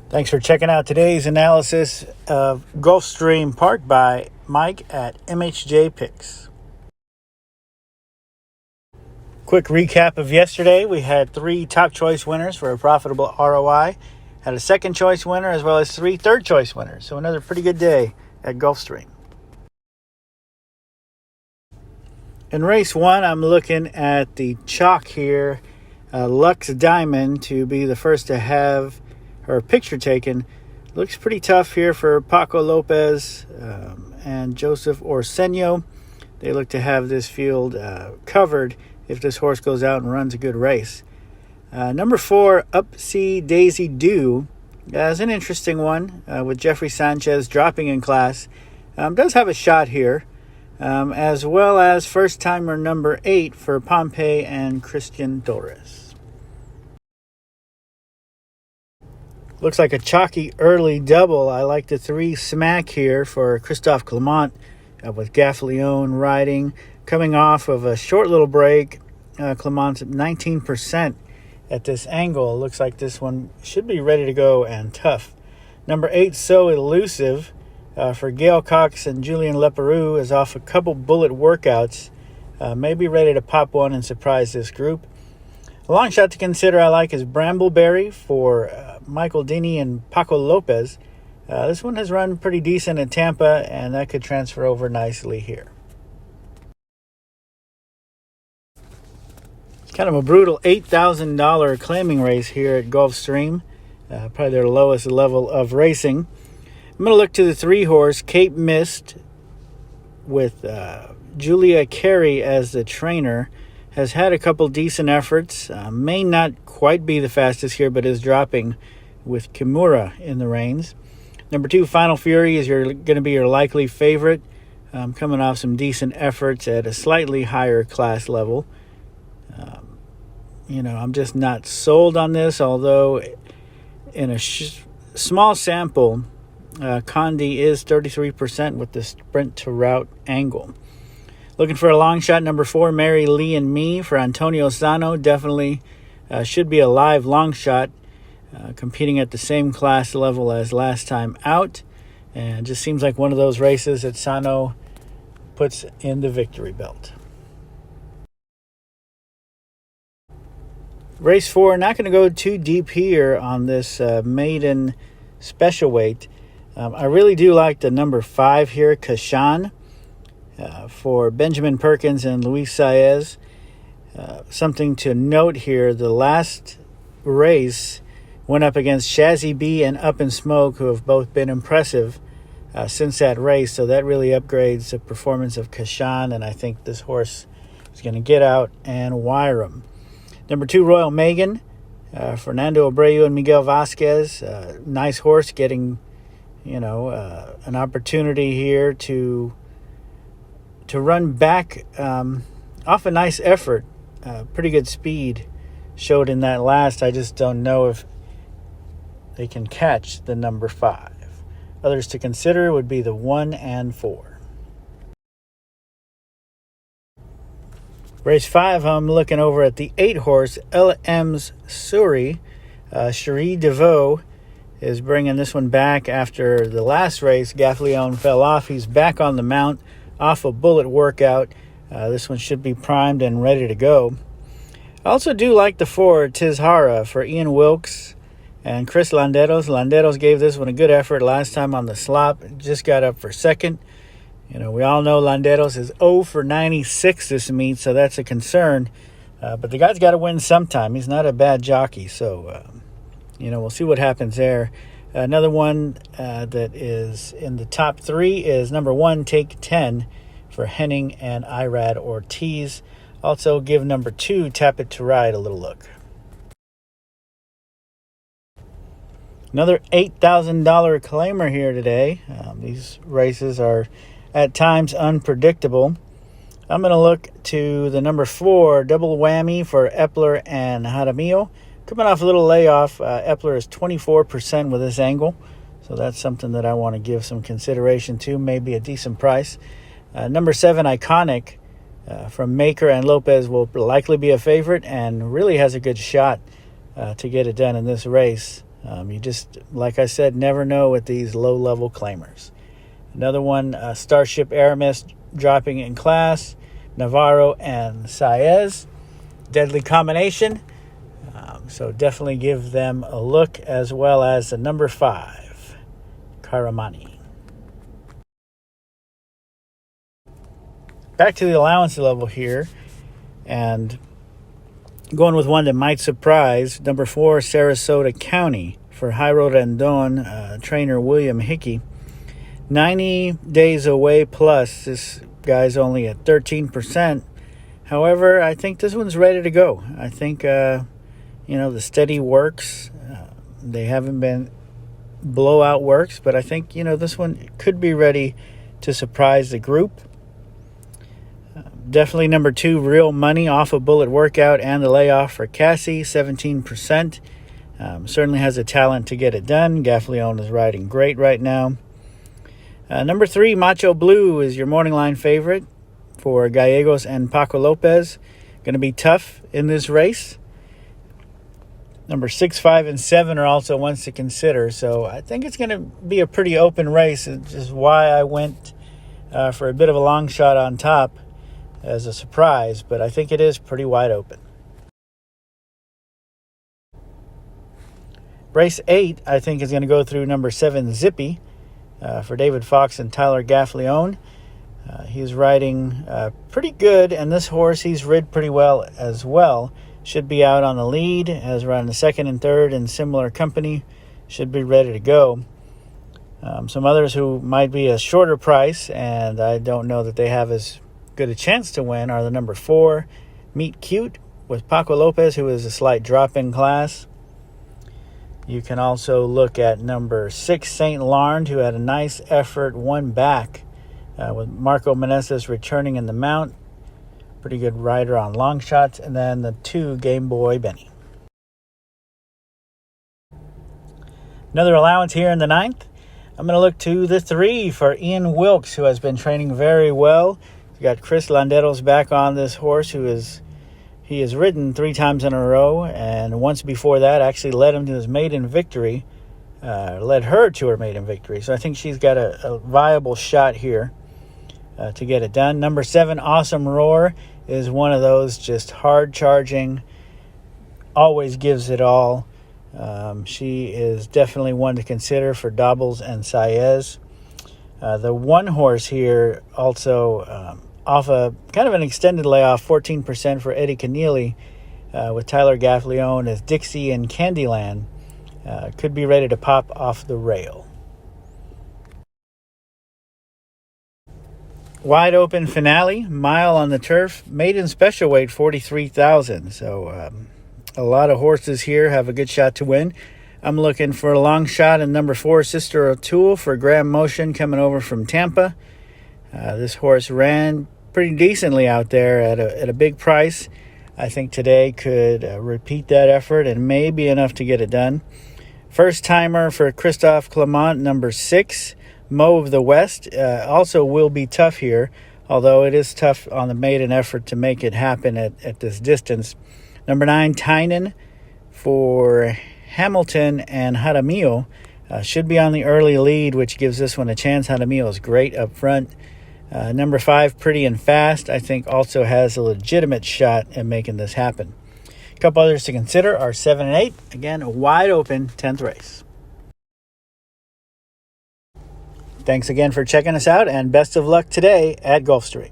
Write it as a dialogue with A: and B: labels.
A: Thanks for checking out today's analysis of Gulfstream Park by Mike at MHJ Picks. Quick recap of yesterday. We had 3 top choice winners for a profitable ROI. Had a second choice winner as well as 3 third choice winners. So another pretty good day at Gulfstream. In race 1, I'm looking at the chalk here. Lux Diamond to be the first to have her picture taken. Looks pretty tough here for Paco Lopez and Joseph Orsenio. They look to have this field covered if this horse goes out and runs a good race. Number 4, Upsea Daisy Dew, is an interesting one with Jeffrey Sanchez dropping in class. Does have a shot here, as well as first-timer number 8 for Pompey and Christian Torres. Looks like a chalky early double. I like the 3 smack here for Christophe Clement with Gaffalione riding. Coming off of a short little break, Clement's at 19% at this angle. Looks like this one should be ready to go and tough. Number 8, So Elusive for Gail Cox and Julien Leperoux is off a couple bullet workouts. Maybe ready to pop one and surprise this group. A long shot to consider I like is Brambleberry for Michael Dini and Paco Lopez. This one has run pretty decent in Tampa, and that could transfer over nicely here. It's kind of a brutal $8,000 claiming race here at Gulfstream. Probably their lowest level of racing. I'm going to look to the 3-horse Cape Mist with Julia Carey as the trainer. Has had a couple decent efforts. May not quite be the fastest here, but is dropping with Kimura in the reins. Number 2, Final Fury is going to be your likely favorite. Coming off some decent efforts at a slightly higher class level. I'm just not sold on this, although in a small sample, Condi is 33% with the sprint to route angle. Looking for a long shot, number 4, Mary Lee and Me for Antonio Sano. Definitely should be a live long shot, competing at the same class level as last time out. And just seems like one of those races that Sano puts in the victory belt. Race 4, not going to go too deep here on this maiden special weight. I really do like the number 5 here, Kashan. For Benjamin Perkins and Luis Saez. Something to note here, the last race went up against Shazzy B and Up in Smoke, who have both been impressive since that race, so that really upgrades the performance of Kashan, and I think this horse is going to get out and wire him. Number 2, Royal Megan, Fernando Abreu and Miguel Vasquez. Nice horse getting, an opportunity here to run back off a nice effort. Pretty good speed showed in that last. I just don't know if they can catch the number 5. Others to consider would be the 1 and 4. Race 5, I'm looking over at the 8-horse LM's Suri. Cherie DeVoe is bringing this one back after the last race. Gaffalione fell off. He's back on the mount off a bullet workout. This one should be primed and ready to go. I also do like the 4, Tizhara for Ian Wilkes and Chris Landeros. Landeros gave this one a good effort last time on the slop. Just got up for second. We all know Landeros is 0 for 96 this meet, so that's a concern. But the guy's got to win sometime. He's not a bad jockey, so we'll see what happens there. Another one that is in the top 3 is number 1, Take 10 for Henning and Irad Ortiz. Also give number 2, Tap It to Ride, a little look. Another $8,000 claimer here today. These races are at times unpredictable. I'm going to look to the number 4, Double Whammy for Epler and Jaramillo. Coming off a little layoff, Epler is 24% with this angle, so that's something that I want to give some consideration to, maybe a decent price. Number 7, Iconic from Maker and Lopez will likely be a favorite and really has a good shot to get it done in this race. You just, like I said, never know with these low-level claimers. Another one, Starship Aramis dropping in class. Navarro and Saez. Deadly combination. So definitely give them a look, as well as the number 5, Karamani. Back to the allowance level here, and going with one that might surprise, number 4, Sarasota County for Jairo Rendon, trainer William Hickey. 90 days away plus. This guy's only at 13%. However, I think this one's ready to go. I think, the steady works. They haven't been blowout works, but I think, this one could be ready to surprise the group. Definitely number 2, Real Money, off a bullet workout and the layoff for Cassie, 17%. Certainly has the talent to get it done. Gaffleone is riding great right now. Number 3, Macho Blue, is your morning line favorite for Gallegos and Paco Lopez. Going to be tough in this race. Number 6, 5, and 7 are also ones to consider. So I think it's going to be a pretty open race. It's just why I went for a bit of a long shot on top as a surprise. But I think it is pretty wide open. Race 8, I think, is going to go through number 7, Zippy, for David Fox and Tyler Gaffleone. He's riding pretty good, and this horse he's rid pretty well as well. Should be out on the lead, as around the 2nd and 3rd in similar company. Should be ready to go. Some others who might be a shorter price, and I don't know that they have as good a chance to win, are the number 4, Meet Cute, with Paco Lopez, who is a slight drop in class. You can also look at number 6, St. Larned, who had a nice effort, won back with Marco Meneses returning in the mount. Pretty good rider on long shots. And then the 2, Game Boy Benny. Another allowance here in the 9th. I'm going to look to the 3 for Ian Wilkes, who has been training very well. You got Chris Landeros back on this horse, he has ridden 3 times in a row, and once before that actually led him to his maiden victory, led her to her maiden victory. So I think she's got a viable shot here to get it done. Number 7, Awesome Roar, is one of those just hard charging, always gives it all. She is definitely one to consider for Dobbles and Saez. The one horse here also off a kind of an extended layoff, 14% for Eddie Keneally, with Tyler Gaffleone as Dixie and Candyland. Could be ready to pop off the rail. Wide open finale, mile on the turf, maiden special weight, 43,000. So a lot of horses here have a good shot to win. I'm looking for a long shot in number 4, Sister O'Toole, for Graham Motion, coming over from Tampa. This horse ran pretty decently out there at a big price. I think today could repeat that effort and may be enough to get it done. First timer for Christophe Clement, number 6, Mo of the West. Also will be tough here, although it is tough on the maiden effort to make it happen at this distance. Number 9, Tynan for Hamilton and Jaramillo. Should be on the early lead, which gives this one a chance. Jaramillo is great up front. Number 5, Pretty and Fast, I think also has a legitimate shot at making this happen. A couple others to consider are 7 and 8. Again, a wide open 10th race. Thanks again for checking us out, and best of luck today at Gulfstream.